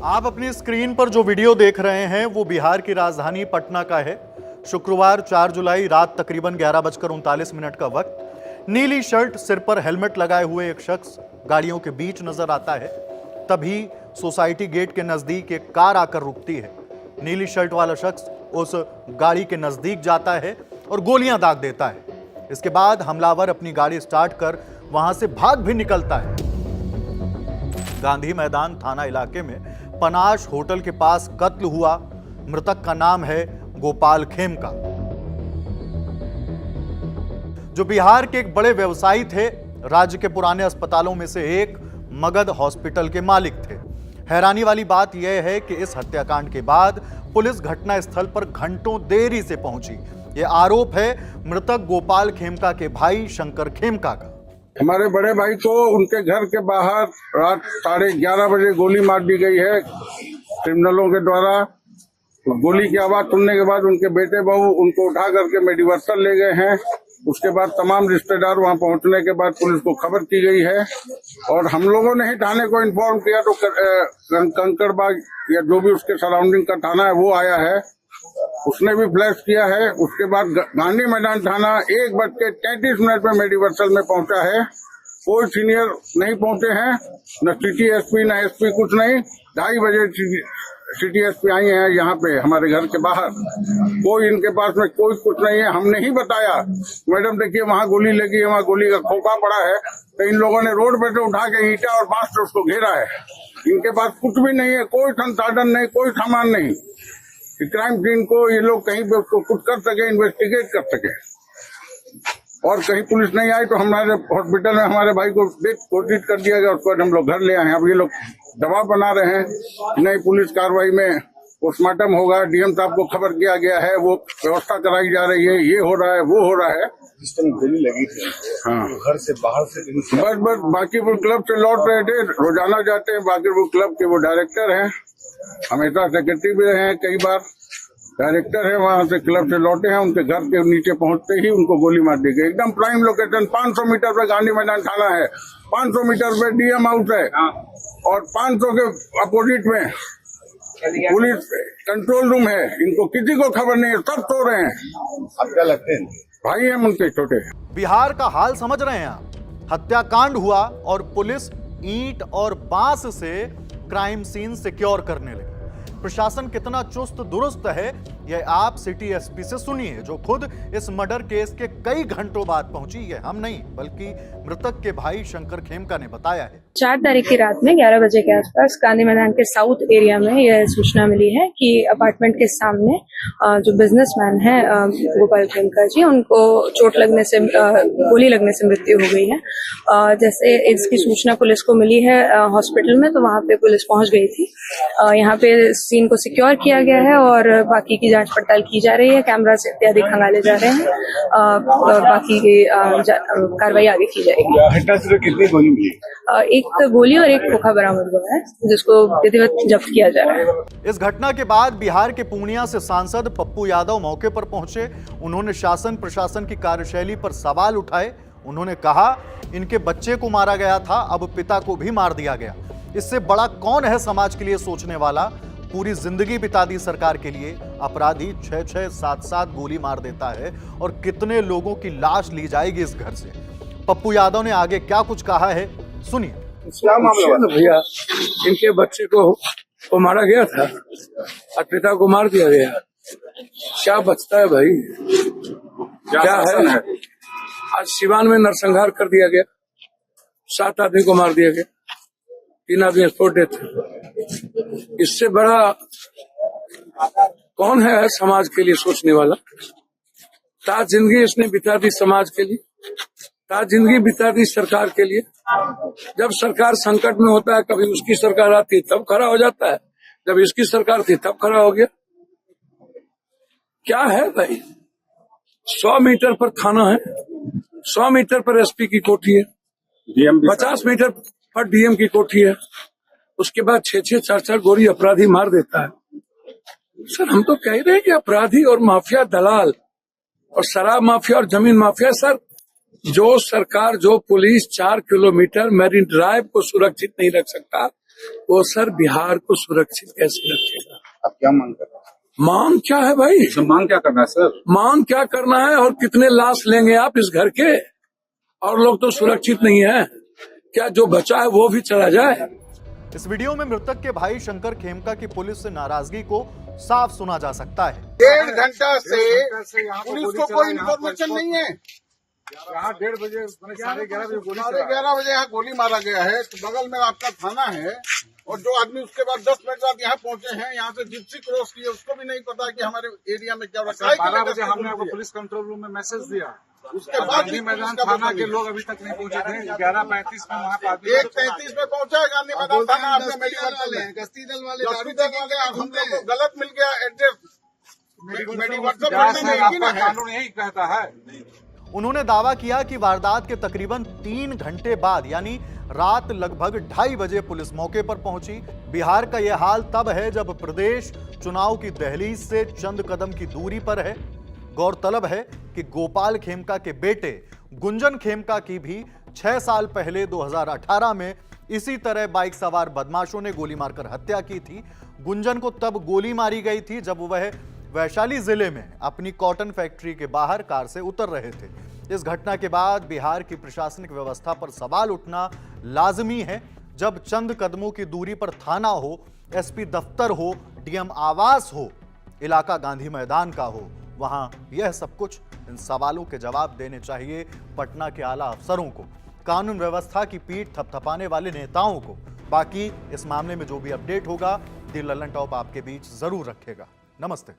आप अपनी स्क्रीन पर जो वीडियो देख रहे हैं वो बिहार की राजधानी पटना का है। शुक्रवार 4 जुलाई रात तकरीबन 11:39 का वक्त नीली शर्ट, सिर पर हेलमेट लगाए हुए एक शख्स गाड़ियों के बीच नजर आता है। तभी सोसाइटी गेट के नजदीक एक कार आकर रुकती है। नीली शर्ट वाला शख्स उस गाड़ी के नजदीक जाता है और गोलियां दाग देता है। इसके बाद हमलावर अपनी गाड़ी स्टार्ट कर वहां से भाग भी निकलता है। गांधी मैदान थाना इलाके में पनाश होटल के पास कत्ल हुआ। मृतक का नाम है गोपाल खेमका, जो बिहार के एक बड़े व्यवसायी थे। राज्य के पुराने अस्पतालों में से एक मगध हॉस्पिटल के मालिक थे। हैरानी वाली बात यह है कि इस हत्याकांड के बाद पुलिस घटनास्थल पर घंटों देरी से पहुंची। यह आरोप है मृतक गोपाल खेमका के भाई शंकर खेमका का। हमारे बड़े भाई को उनके घर के बाहर रात 11:30 बजे गोली मार दी गई है क्रिमिनलों के द्वारा। गोली की आवाज सुनने के बाद उनके बेटे बहू उनको उठा करके मेडिवर्सल ले गए हैं। उसके बाद तमाम रिश्तेदार वहां पहुंचने के बाद पुलिस को खबर की गई है और हम लोगों ने ही थाने को इन्फॉर्म किया तो कंकड़बाग या जो भी उसके सराउंडिंग का थाना है वो आया है, उसने भी फ्लैश किया है। उसके बाद गांधी मैदान थाना 1:33 पे मेडिवर्सल में पहुंचा है। कोई सीनियर नहीं पहुंचे हैं, न सिटी एसपी न एसपी, कुछ नहीं। 2:30 बजे सिटी एसपी आई है यहाँ पे हमारे घर के बाहर। कोई इनके पास में कोई कुछ नहीं है। हमने ही बताया, मैडम देखिए वहाँ गोली लगी है, वहाँ गोली का खोखा पड़ा है। तो इन लोगों ने रोड पे से उठा के ईंटा और बांस से उसको घेरा है। इनके पास कुछ भी नहीं है, कोई संसाधन नहीं, कोई सामान नहीं। क्राइम सीन को ये लोग कहीं पे उसको कुछ कर सके, इन्वेस्टिगेट कर सके। और कहीं पुलिस नहीं आई तो हमारे हॉस्पिटल में हमारे भाई को कोशिश कर दिया गया, उसको हम लोग घर ले आए हैं। अब ये लोग दबाव बना रहे हैं, नई पुलिस कार्रवाई में पोस्टमार्टम होगा। डीएम साहब को खबर किया गया है, वो व्यवस्था कराई जा रही है। ये हो रहा है, वो हो रहा है। जिस टाइम गोली लगी थी, हाँ, घर से बाहर से बस बाकीपुर क्लब से लौट रहे थे। रोजाना जाते हैं, बाकीपुर क्लब के वो डायरेक्टर हैं, हमेशा सेक्रेटरी भी रहे हैं, कई बार डायरेक्टर है। वहां से क्लब से लौटे हैं, उनके घर के नीचे पहुंचते ही उनको गोली मार दी गई। एकदम प्राइम लोकेशन, 500 मीटर पे गांधी मैदान थाना है, 500 मीटर पे डीएम हाउस है और 500 के अपोजिट में पुलिस कंट्रोल रूम है। इनको किसी को खबर नहीं है, सब सो रहे हैं। अब क्या लगते हैं? भाई हैं उनके छोटे। बिहार का हाल समझ रहे हैं आप। हत्याकांड हुआ और पुलिस ईंट और बांस से क्राइम सीन सिक्योर करने लगी। प्रशासन कितना चुस्त दुरुस्त है यह आप सिटी एसपी से सुनिए, जो खुद इस मर्डर केस के कई घंटों बाद पहुंची। ये हम नहीं बल्कि मृतक के भाई शंकर खेमका ने बताया है। 4 तारीख की रात में 11 बजे के आसपास गांधी मैदान के साउथ एरिया में यह सूचना मिली है कि अपार्टमेंट के सामने जो बिजनेसमैन है गोपाल खेमका जी, उनको चोट लगने से, गोली लगने से मृत्यु हो गई है। जैसे इसकी सूचना पुलिस को मिली है हॉस्पिटल में, तो वहां पे पुलिस पहुंच गई थी। यहाँ पे सीन को सिक्योर किया गया है और बाकी की जांच पड़ताल की जा रही है। कैमरा से इत्यादि खंगाले जा रहे हैं। बाकी की कार्रवाई आगे की जाएगी। घटना से कितनी गोली मिली? एक गोली और एक खोखा बरामद हुआ है, जिसको विधिवत जब्त किया जा रहा है। इस घटना के बाद बिहार के पूर्णिया से सांसद पप्पू यादव मौके पर पहुंचे। उन्होंने शासन प्रशासन की कार्यशैली पर सवाल उठाए। उन्होंने कहा इनके बच्चे को मारा गया था, अब पिता को भी मार दिया गया। इससे बड़ा कौन है समाज के लिए सोचने वाला? पूरी जिंदगी बिता दी सरकार के लिए। अपराधी 6-6, 7-7 गोली मार देता है और कितने लोगों की लाश ली जाएगी इस घर से। पप्पू यादव ने आगे क्या कुछ कहा है, सुनिए। क्या मामला भैया, इनके बच्चे को मारा गया था और पिता को मार दिया गया। क्या बचता है भाई? क्या है? आज सिवान में नरसंहार कर दिया गया, 7 आदमी को मार दिया गया, 3 आदमी स्पॉट डेथ। इससे बड़ा कौन है समाज के लिए सोचने वाला? ताज जिंदगी इसने बिता दी समाज के लिए, ताज जिंदगी बिता दी सरकार के लिए। जब सरकार संकट में होता है, कभी उसकी सरकार आती तब खड़ा हो जाता है, जब इसकी सरकार थी तब खड़ा हो गया। क्या है भाई? 100 मीटर पर थाना है, 100 मीटर पर एसपी की कोठी है, 50 मीटर पर डीएम की कोठी है। उसके बाद 6-6, 4-4 गोली अपराधी मार देता है। सर, हम तो कह रहे हैं कि अपराधी और माफिया, दलाल और शराब माफिया और जमीन माफिया, सर जो सरकार, जो पुलिस 4 किलोमीटर मैरीन ड्राइव को सुरक्षित नहीं रख सकता, वो सर बिहार को सुरक्षित कैसे रखेगा? आप क्या मांग कर रहे हैं? मांग क्या है भाई? सर मांग क्या करना है सर? मांग क्या करना है और कितने लाश लेंगे आप इस घर के? और लोग तो सुरक्षित नहीं है, क्या जो बचा है वो भी चला जाए? इस वीडियो में मृतक के भाई शंकर खेमका की पुलिस से नाराजगी को साफ सुना जा सकता है। 1.5 घंटा से पुलिस को कोई इन्फॉर्मेशन नहीं है। यहाँ 1:30 बजे 11:30 बजे गोली 11:30 बजे यहाँ गोली मारा गया है। तो बगल में आपका थाना है और जो आदमी उसके बाद 10 मिनट बाद यहाँ पहुंचे हैं, यहाँ से जिप्सी क्रॉस किए, उसको भी नहीं पता कि हमारे एरिया में क्या हो रहा है। 12 बजे हमने आपको पुलिस कंट्रोल रूम में मैसेज दिया, उसके बाद गांधी मैदान थाना के लोग अभी तक नहीं पहुंचे थे। 11:35 में वहाँ पर 1:33 में पहुंचा है गांधी मैदान थाना। आपने मेडिकल वाले, गश्ती दल वाले, हम लोग को गलत मिल गया एड्रेस। कानून यही कहता है। उन्होंने दावा किया कि वारदात के तकरीबन 3 घंटे बाद यानी रात लगभग 2:30 बजे पुलिस मौके पर पहुंची। बिहार का यह हाल तब है जब प्रदेश चुनाव की दहलीज से चंद कदम की दूरी पर है। गौरतलब है कि गोपाल खेमका के बेटे गुंजन खेमका की भी 6 साल पहले 2018 में इसी तरह बाइक सवार बदमाशों ने गोली मारकर हत्या की थी। गुंजन को तब गोली मारी गई थी जब वह वैशाली जिले में अपनी कॉटन फैक्ट्री के बाहर कार से उतर रहे थे। इस घटना के बाद बिहार की प्रशासनिक व्यवस्था पर सवाल उठना लाजमी है। जब चंद कदमों की दूरी पर थाना हो, एसपी दफ्तर हो, डीएम आवास हो, इलाका गांधी मैदान का हो, वहां यह सब कुछ, इन सवालों के जवाब देने चाहिए पटना के आला अफसरों को, कानून व्यवस्था की पीठ थपथपाने वाले नेताओं को। बाकी इस मामले में जो भी अपडेट होगा, दी लल्लन टॉप आपके बीच जरूर रखेगा। नमस्ते।